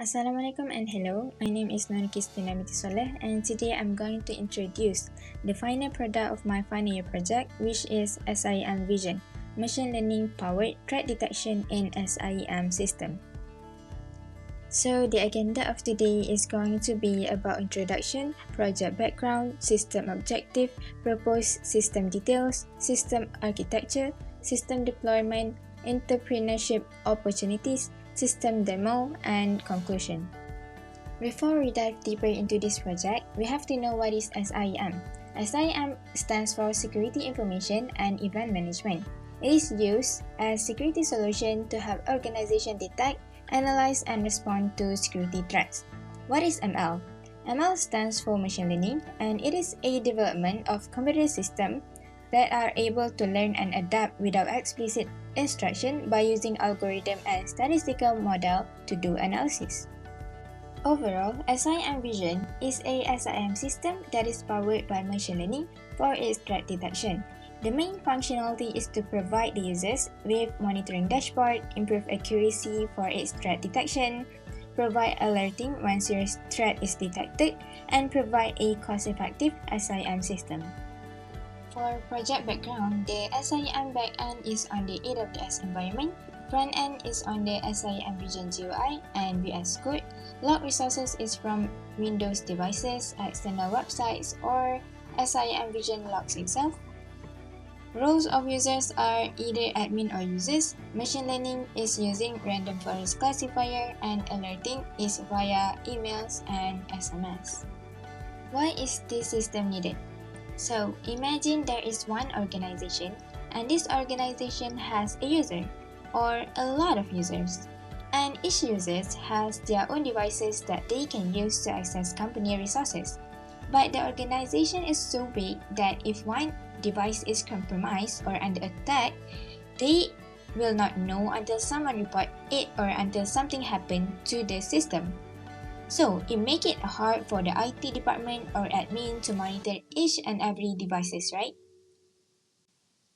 Assalamualaikum and hello, my name is Qistina Binti Solleh, and today I'm going to introduce the final product of my final year project, which is SIM Vision, Machine Learning Powered Threat Detection in SIM System. So the agenda of today is going to be about introduction, project background, system objective, proposed system details, system architecture, system deployment, entrepreneurship opportunities, system demo, and conclusion. Before we dive deeper into this project, we have to know what is SIM. SIM stands for Security Information and Event Management. It is used as security solution to help organizations detect, analyze, and respond to security threats. What is ML? ML stands for Machine Learning, and it is a development of computer systems that are able to learn and adapt without explicit instruction by using algorithm and statistical model to do analysis. Overall, SIM Vision is a SIM system that is powered by machine learning for its threat detection. The main functionality is to provide the users with monitoring dashboard, improve accuracy for its threat detection, provide alerting when serious threat is detected, and provide a cost-effective SIM system. For project background, the SIM backend is on the AWS environment, front-end is on the SIM Vision GUI and VS Code, log resources is from Windows devices, external websites, or SIM Vision logs itself. Roles of users are either admin or users, machine learning is using random forest classifier, and alerting is via emails and SMS. Why is this system needed? So, imagine there is one organization, and this organization has a user, or a lot of users. And each user has their own devices that they can use to access company resources. But the organization is so big that if one device is compromised or under attack, they will not know until someone reports it or until something happened to the system. So, it makes it hard for the IT department or admin to monitor each and every devices, right?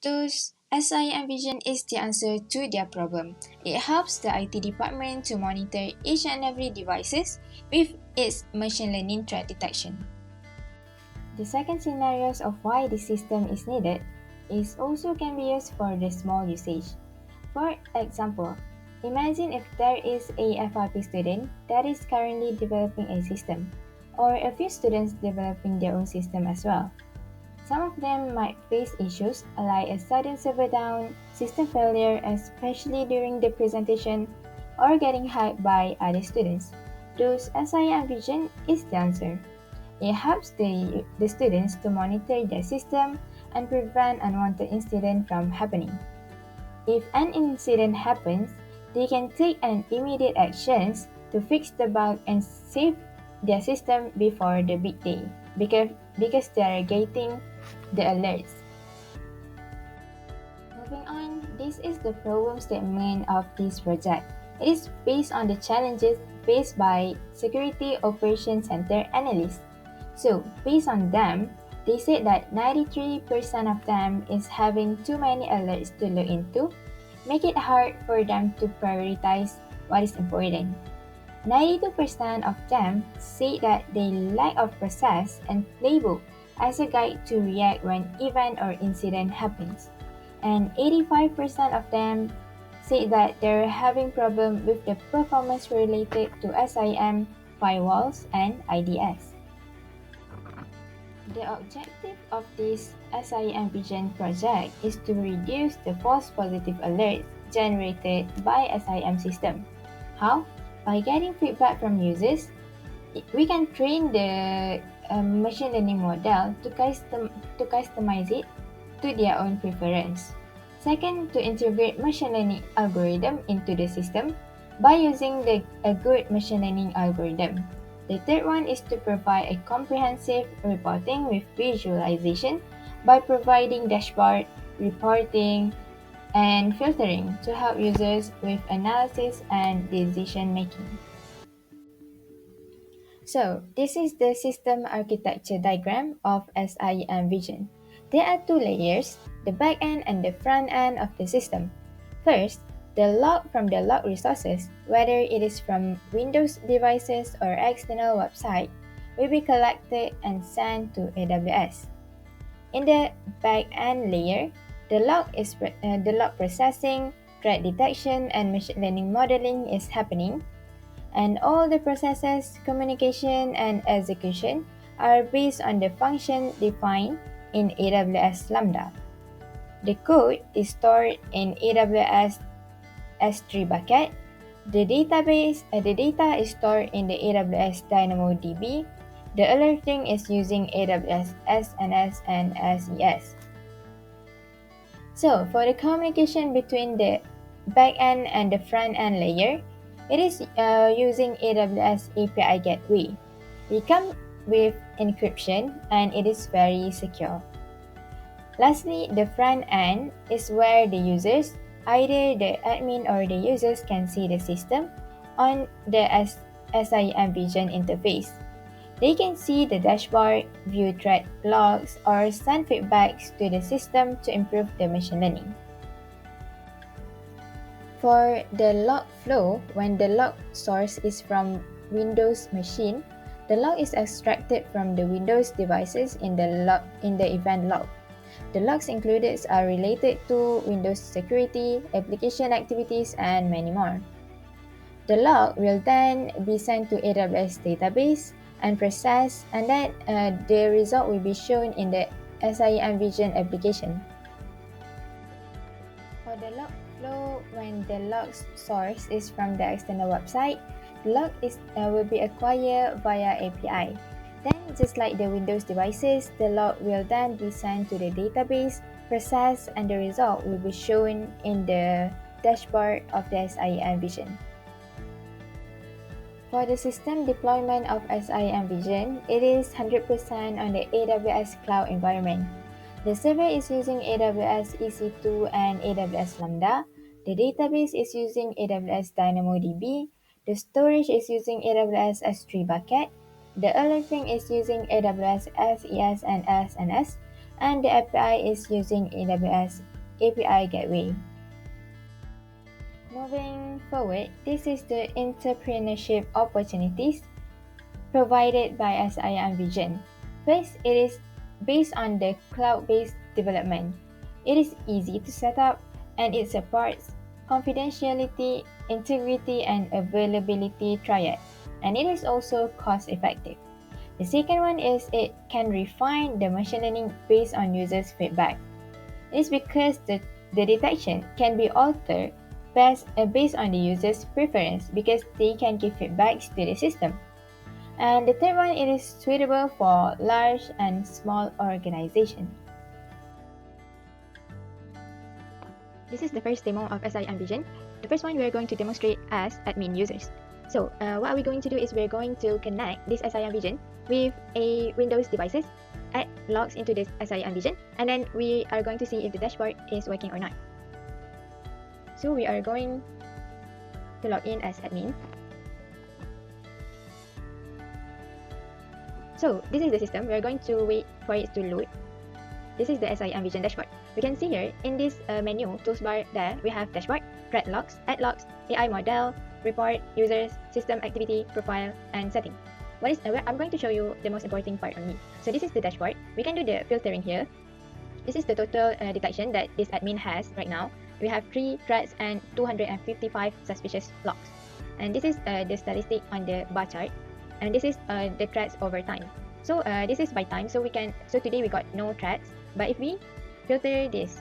Thus, SIM Vision is the answer to their problem. It helps the IT department to monitor each and every devices with its machine learning threat detection. The second scenarios of why this system is needed is also can be used for the small usage. For example, imagine if there is a FRP student that is currently developing a system, or a few students developing their own system as well. Some of them might face issues like a sudden server down, system failure, especially during the presentation, or getting hacked by other students. Thus, SIM Vision is the answer. It helps the students to monitor their system and prevent unwanted incidents from happening. If an incident happens, they can take an immediate actions to fix the bug and save their system before the big day because they are getting the alerts. Moving on, this is the problem statement of this project. It is based on the challenges faced by Security Operations Center analysts. So, based on them, they said that 93% of them is having too many alerts to look into, make it hard for them to prioritize what is important. 92% of them say that they lack of process and playbook as a guide to react when event or incident happens. And 85% of them say that they're having problem with the performance related to SIM, firewalls, and IDS. The objective of this SIM Vision project is to reduce the false positive alerts generated by SIM system. How? By getting feedback from users, we can train the machine learning model to customize it to their own preference. Second, to integrate machine learning algorithm into the system by using a good machine learning algorithm. The third one is to provide a comprehensive reporting with visualization by providing dashboard, reporting, and filtering to help users with analysis and decision making. So, this is the system architecture diagram of SIM Vision. There are two layers, the back end and the front end of the system. First, The log from the log resources, whether it is from Windows devices or external website, will be collected and sent to AWS. In the back-end layer, the log processing, threat detection, and machine learning modeling is happening, and all the processes, communication, and execution are based on the function defined in AWS Lambda. The code is stored in AWS S3 bucket. The data is stored in the AWS DynamoDB. The alerting is using AWS SNS and SES. So for the communication between the backend and the front-end layer, it is using AWS API Gateway. We come with encryption and it is very secure. Lastly, the front end is where the users, either the admin or the users, can see the system on the SIM Vision interface. They can see the dashboard, view threat logs, or send feedbacks to the system to improve the machine learning. For the log flow, when the log source is from Windows machine, the log is extracted from the Windows devices in the event log. The logs included are related to Windows security, application activities, and many more. The log will then be sent to AWS database and processed, and then the result will be shown in the SIM Vision application. For the log flow, when the log source is from the external website, the log will be acquired via API. Then, just like the Windows devices, the log will then be sent to the database, processed, and the result will be shown in the dashboard of the SIM Vision. For the system deployment of SIM Vision, it is 100% on the AWS cloud environment. The server is using AWS EC2 and AWS Lambda. The database is using AWS DynamoDB. The storage is using AWS S3 bucket. The alerting is using AWS SES and SNS, and the API is using AWS API Gateway. Moving forward, this is the entrepreneurship opportunities provided by SIM Vision. First, it is based on the cloud-based development. It is easy to set up and it supports confidentiality, integrity, and availability triad, and it is also cost-effective. The second one is it can refine the machine learning based on users' feedback. It is because the detection can be altered based on the user's preference because they can give feedbacks to the system. And the third one, it is suitable for large and small organizations. This is the first demo of SIM Vision. The first one we are going to demonstrate as admin users. So what are we going to do is we're going to connect this SIM Vision with a Windows devices, add logs into this SIM Vision, and then we are going to see if the dashboard is working or not. So we are going to log in as admin. So this is the system. We are going to wait for it to load. This is the SIM Vision dashboard. We can see here in this menu toolbar there we have dashboard, threat logs, add logs, AI model, report, users, system activity, profile, and setting. I'm going to show you the most important part on me. So this is the dashboard. We can do the filtering here. This is the total detection that this admin has right now. We have 3 threats and 255 suspicious logs. And this is the statistic on the bar chart. And this is the threats over time. So this is by time. So today we got no threats. But if we filter this,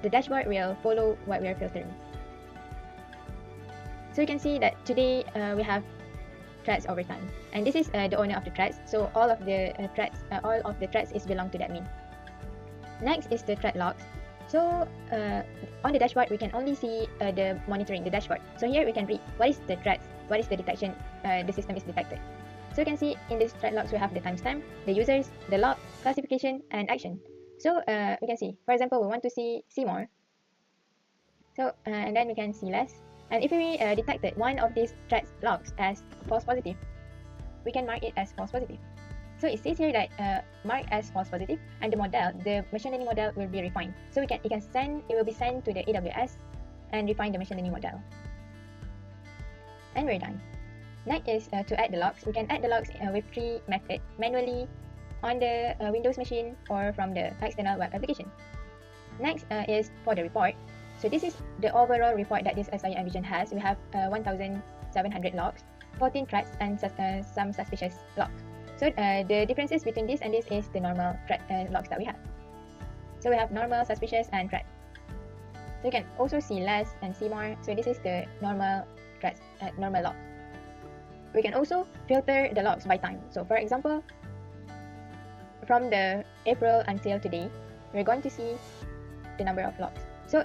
the dashboard will follow what we are filtering. So you can see that today we have threats over time. And this is the owner of the threats. So all of the threats is belong to the admin. Next is the threat logs. So on the dashboard, we can only see the monitoring, the dashboard. So here we can read what is the threats, what is the detection the system is detected. So you can see in this threat logs, we have the timestamp, the users, the log, classification, and action. So we can see, for example, we want to see more. So and then we can see less. And if we detected one of these threats logs as false positive, we can mark it as false positive. So it says here that mark as false positive, and the machine learning model will be refined. So it will be sent to the AWS and refine the machine learning model. And we're done. Next is to add the logs. We can add the logs with 3 methods: manually, on the Windows machine, or from the external web application. Next is for the report. So this is the overall report that this CI242500 has. We have 1,700 logs, 14 threads, and some suspicious logs. So the differences between this and this is the normal thread logs that we have. So we have normal, suspicious, and thread. So you can also see less and see more. So this is the normal threads, normal logs. We can also filter the logs by time. So for example, from the April until today, we're going to see the number of logs. So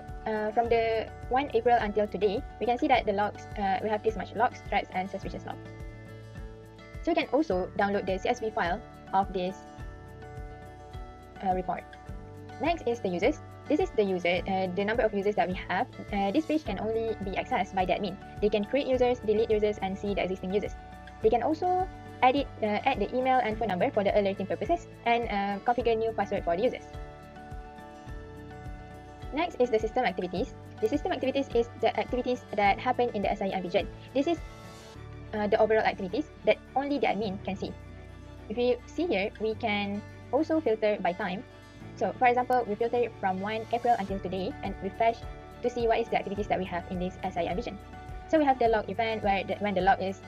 from the 1 April until today, we can see that the logs, we have this much logs, threads, and suspicious logs. So you can also download the CSV file of this report. Next is the users. This is the user, the number of users that we have. This page can only be accessed by the admin. They can create users, delete users, and see the existing users. They can also add the email and phone number for the alerting purposes, and configure new password for the users. Next is the system activities. The system activities is the activities that happen in the CI242500. This is the overall activities that only the admin can see. If you see here, we can also filter by time. So for example, we filter from 1 April until today and refresh to see what is the activities that we have in this CI242500. So we have the log event where when the log is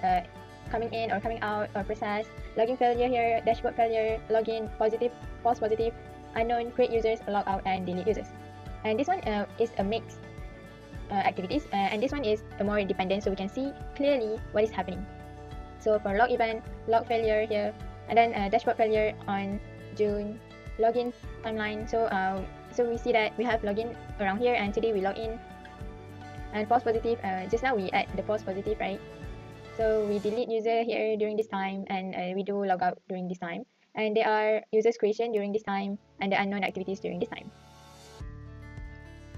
coming in or coming out or processed, login failure here, dashboard failure, login, positive, false positive, unknown, create users, log out, and delete users. And this one is a mixed activities, and this one is a more dependent, so we can see clearly what is happening. So for log event, log failure here, and then dashboard failure on June, login timeline. So we see that we have login around here, and today we log in. And false positive, just now we add the false positive, right? So we delete user here during this time, and we do log out during this time. And there are users creation during this time, and the unknown activities during this time.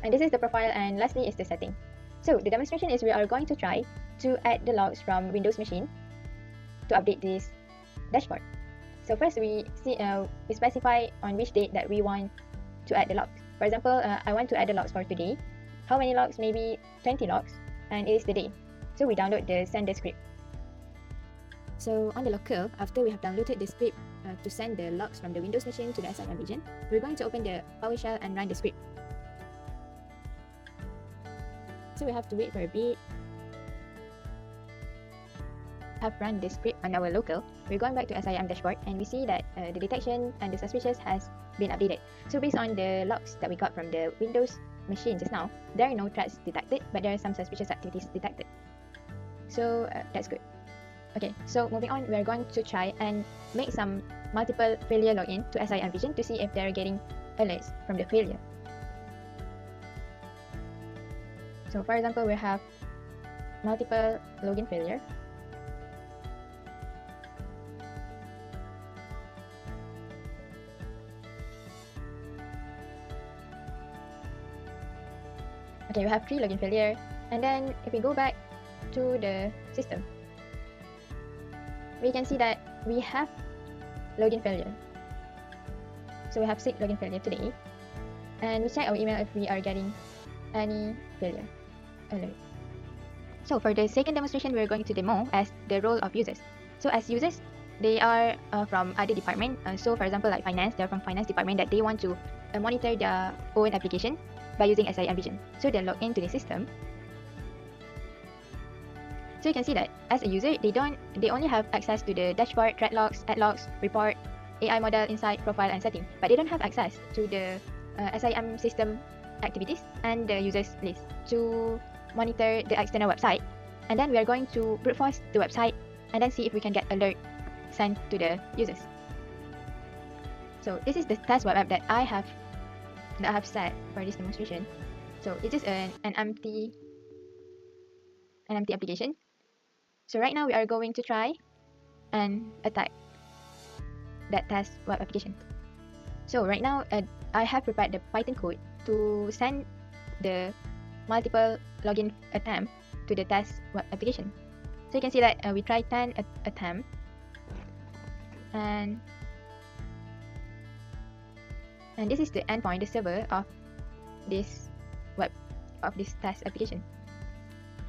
And this is the profile, and lastly is the setting. So the demonstration is we are going to try to add the logs from Windows machine to update this dashboard. So first we specify on which date that we want to add the logs. For example, I want to add the logs for today. How many logs? Maybe 20 logs, and it is the day. So we download the sender script. So on the local, after we have downloaded the script to send the logs from the Windows machine to the CI242500, we're going to open the PowerShell and run the script. So we have to wait for a bit. Have run the script on our local. We're going back to SIM dashboard, and we see that the detection and the suspicious has been updated. So based on the logs that we got from the Windows machine just now, there are no threats detected, but there are some suspicious activities detected. So that's good. Okay, so moving on, we're going to try and make some multiple failure login to CI242500 to see if they're getting alerts from the failure. So for example, we have multiple login failure. Okay, we have 3 login failure, and then if we go back to the system, we can see that we have login failure. So we have 6 login failure today, and we check our email if we are getting any failure alert. So for the second demonstration, we're going to demo as the role of users. So as users, they are from other department. So for example, like finance, they're from finance department that they want to monitor their own application by using CI242500. So they log into the system. So you can see that as a user, they only have access to the dashboard, thread logs, ad logs, report, AI model, insight, profile, and setting, but they don't have access to the SIM system activities and the users list to monitor the external website. And then we are going to brute force the website and then see if we can get alert sent to the users. So this is the test web app that I have set for this demonstration. So it is an empty application. So right now we are going to try and attack that test web application. So right now I have prepared the Python code to send the multiple login attempt to the test web application. So you can see that we tried 10 attempts, and this is the endpoint, the server of this of this test application.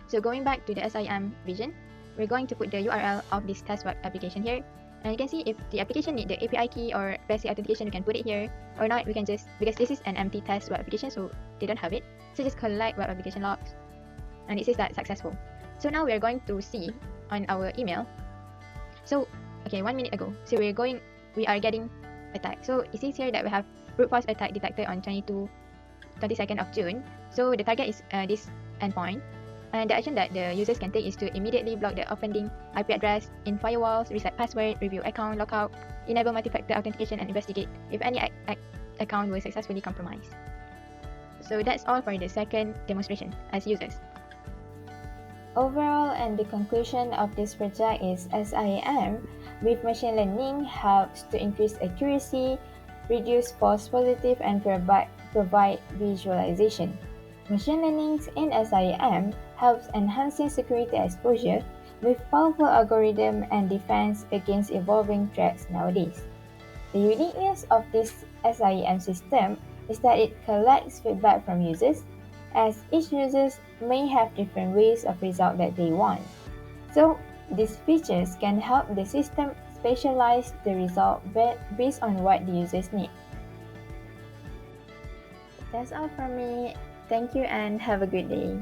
So going back to the SIM vision, we're going to put the URL of this test web application here. And you can see if the application need the API key or basic authentication, we can put it here. Or not, we can just, because this is an empty test web application, so they don't have it. So just collect web application logs. And it says that successful. So now we are going to see on our email. So, okay, 1 minute ago. So we are getting attack. So it says here that we have brute force attack detected on 22nd of June. So the target is this endpoint. And the action that the users can take is to immediately block the offending IP address in firewalls, reset password, review account, lockout, enable multi-factor authentication, and investigate if any account was successfully compromised. So that's all for the second demonstration as users. Overall, and the conclusion of this project is SIM with machine learning helps to increase accuracy, reduce false positive, and provide visualization. Machine learning in SIM helps enhancing security exposure with powerful algorithm and defense against evolving threats nowadays. The uniqueness of this SIM system is that it collects feedback from users, as each user may have different ways of result that they want. So, these features can help the system specialize the result based on what the users need. That's all from me. Thank you and have a good day.